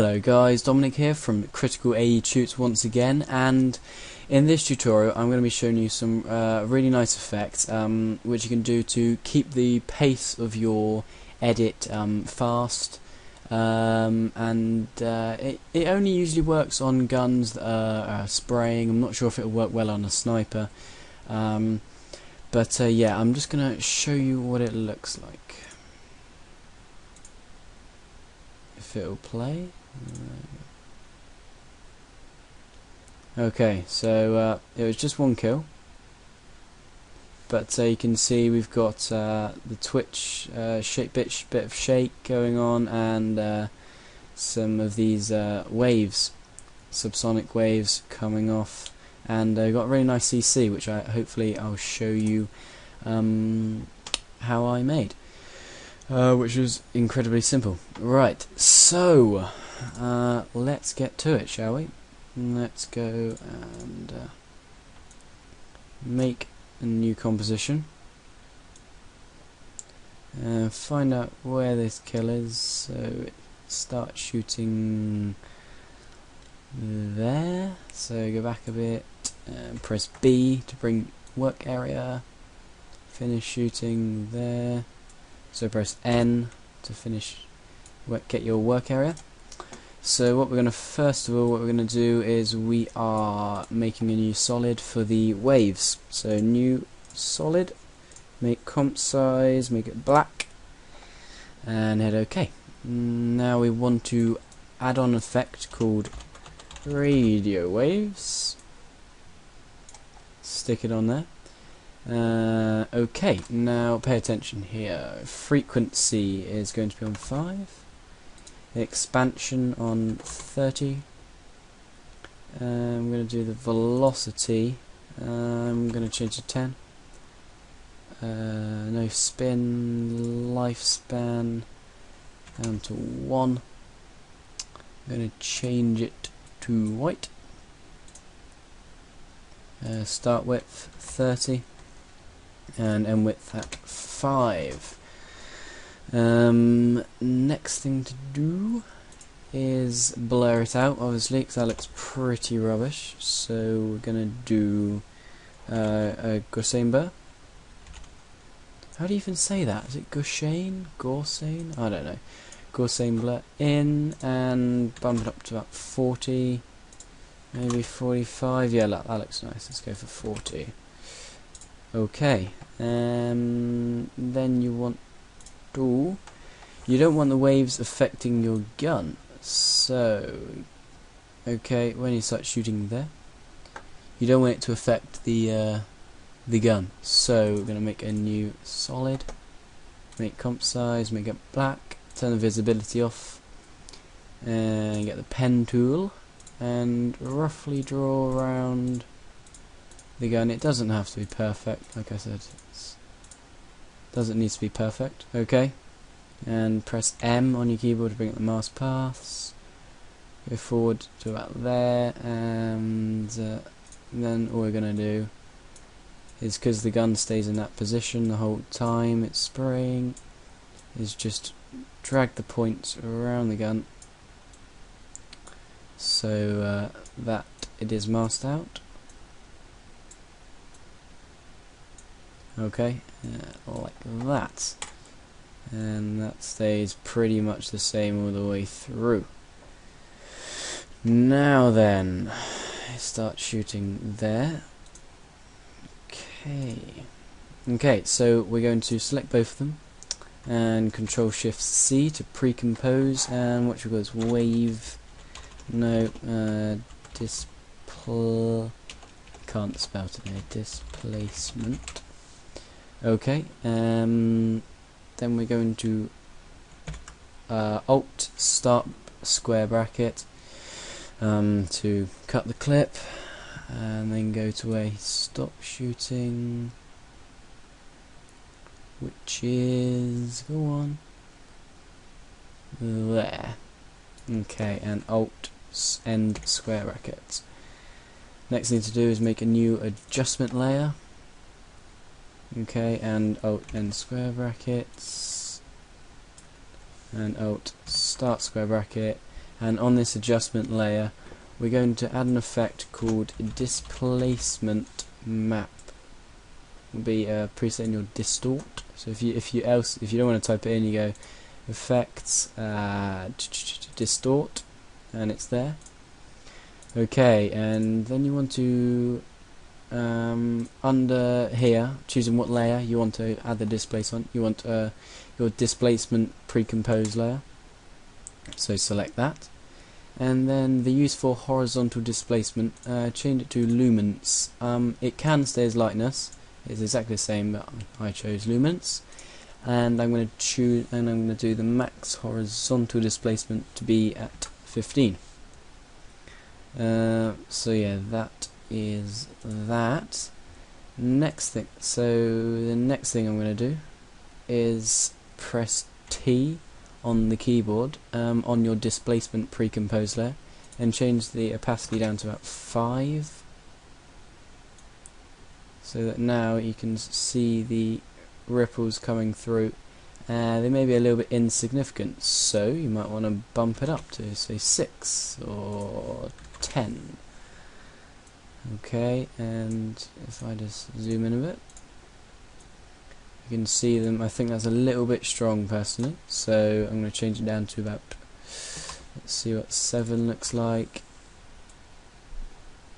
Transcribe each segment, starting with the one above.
Hello guys, Dominic here from CriticalAETuts once again, and in this tutorial I'm going to be showing you some really nice effects which you can do to keep the pace of your edit fast, and it only usually works on guns that are spraying. I'm not sure if it will work well on a sniper, but yeah, I'm just going to show you what it looks like. If it'll play. Okay, so it was just one kill, but you can see we've got the twitch bit of shake going on, and some of these waves, subsonic waves coming off, and got a really nice CC, which hopefully I'll show you how I made. Which was incredibly simple. Right, so let's get to it, shall we? Let's go and make a new composition. Find out where this kill is. So start shooting there. So go back a bit and press B to bring work area. Finish shooting there. So press N to finish, get your work area. So what we're going to, first of all, what we're going to do is we are making a new solid for the waves. So new solid, make comp size, make it black, and hit OK. Now we want to add on an effect called radio waves. Stick it on there. Okay, now pay attention here. Frequency is going to be on 5. Expansion on 30. I'm going to do the velocity. I'm going to change to 10. No spin. Lifespan down to 1. I'm going to change it to white. Start width 30. And end width at 5. Next thing to do is blur it out, obviously, because that looks pretty rubbish. So we're gonna do a Gaussian blur. How do you even say that? Is it Gaussian? Gaussian? I don't know. Gaussian blur in and bump it up to about 40, maybe 45. Yeah, that looks nice. Let's go for 40. Okay, then you don't want the waves affecting your gun. So, okay, when you start shooting there, you don't want it to affect the gun. So we're going to make a new solid, make comp size, make it black, turn the visibility off, and get the pen tool, and roughly draw around the gun. It doesn't have to be perfect, like I said. It doesn't need to be perfect. Okay, and press M on your keyboard to bring up the mask paths. Go forward to about there, and then all we're gonna do is, because the gun stays in that position the whole time it's spraying, is just drag the points around the gun so that it is masked out. Okay, like that, and that stays pretty much the same all the way through. Now then, start shooting there. Okay, so we're going to select both of them and Control Shift C to pre-compose, and what you got is wave, can't spell today, displacement. Okay, then we're going to Alt stop square bracket to cut the clip, and then go to a stop shooting, which is, go on, there. Okay, and Alt end square bracket. Next thing to do is make a new adjustment layer. Okay, and Alt end square brackets, and Alt start square bracket, and on this adjustment layer we're going to add an effect called displacement map. Will be a preset in your distort. So if you don't want to type it in, you go effects distort, and it's there. Okay, and then you want to under here, choosing what layer you want to add the displace on. You want your displacement pre-compose layer, so select that, and then the use for horizontal displacement, change it to luminance. It can stay as lightness, it's exactly the same, but I chose luminance, and I'm going to do the max horizontal displacement to be at 15. So yeah, that is that. Next thing, so the next thing I'm going to do is press T on the keyboard on your displacement pre-compose layer and change the opacity down to about 5, so that now you can see the ripples coming through. They may be a little bit insignificant, so you might want to bump it up to say 6 or 10. Okay, and if I just zoom in a bit, you can see them. I think that's a little bit strong personally, so I'm going to change it down to about, let's see what 7 looks like.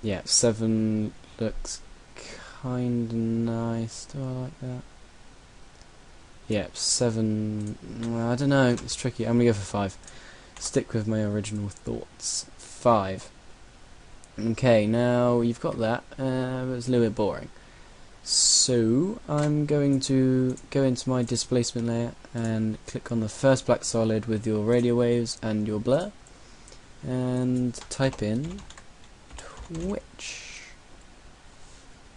Yeah, 7 looks kinda nice. Do I like that? Yeah, 7, I don't know, it's tricky. I'm going to go for 5. Stick with my original thoughts. 5. Okay, now you've got that, but it's a little bit boring. So I'm going to go into my displacement layer and click on the first black solid with your radio waves and your blur, and type in Twitch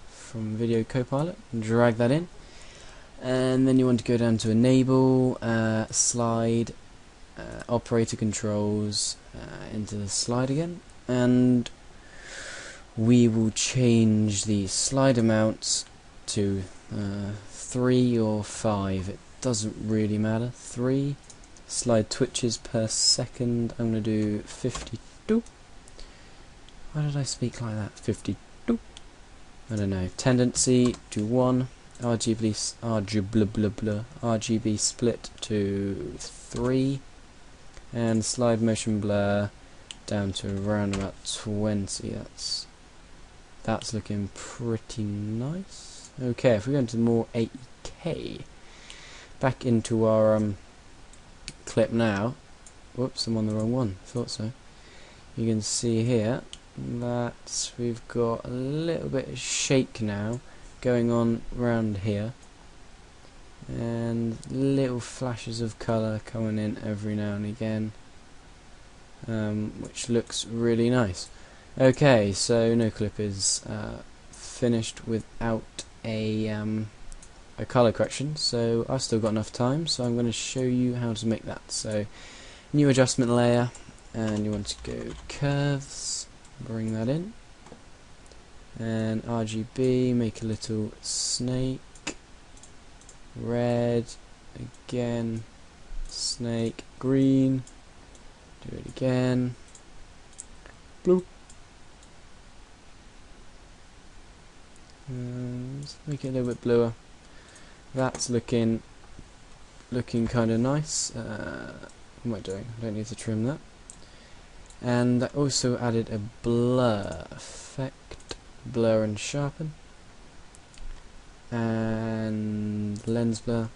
from Video Copilot and drag that in. And then you want to go down to enable, slide, operator controls, into the slide again, and we will change the slide amounts to 3 or 5, it doesn't really matter. 3 slide twitches per second, I'm going to do 52. Why did I speak like that? 52. I don't know. Tendency to 1. RGB split to 3, and slide motion blur down to around about 20. That's looking pretty nice. Okay, if we go into more 8K, back into our clip now. Whoops, I'm on the wrong one. Thought so. You can see here that we've got a little bit of shake now going on around here, and little flashes of colour coming in every now and again, which looks really nice. Okay, so no clip is finished without a colour correction, so I've still got enough time, so I'm going to show you how to make that. So new adjustment layer, and you want to go curves, bring that in, and RGB, make a little snake, red, again, snake, green, do it again, blue, and make it a little bit bluer. That's looking kind of nice. What am I doing? I don't need to trim that. And I also added a blur effect, blur and sharpen, and lens blur,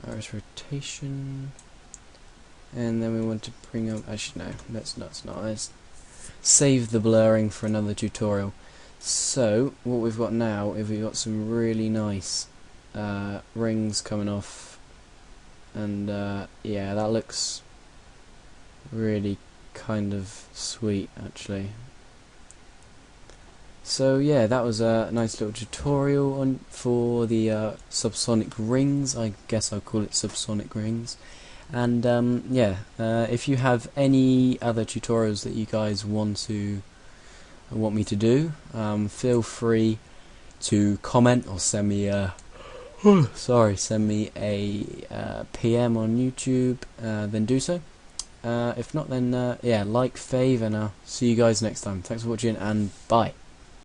iris rotation, and then we want to bring up, actually no, let's save the blurring for another tutorial. So what we've got now is we've got some really nice rings coming off, and yeah, that looks really kind of sweet actually. So yeah, that was a nice little tutorial for the subsonic rings. I guess I'll call it subsonic rings. And yeah, if you have any other tutorials that you guys want me to do, feel free to comment or send me a sorry, send me a PM on YouTube, then do so. If not, then yeah, like, fave, and I'll see you guys next time. Thanks for watching, and bye.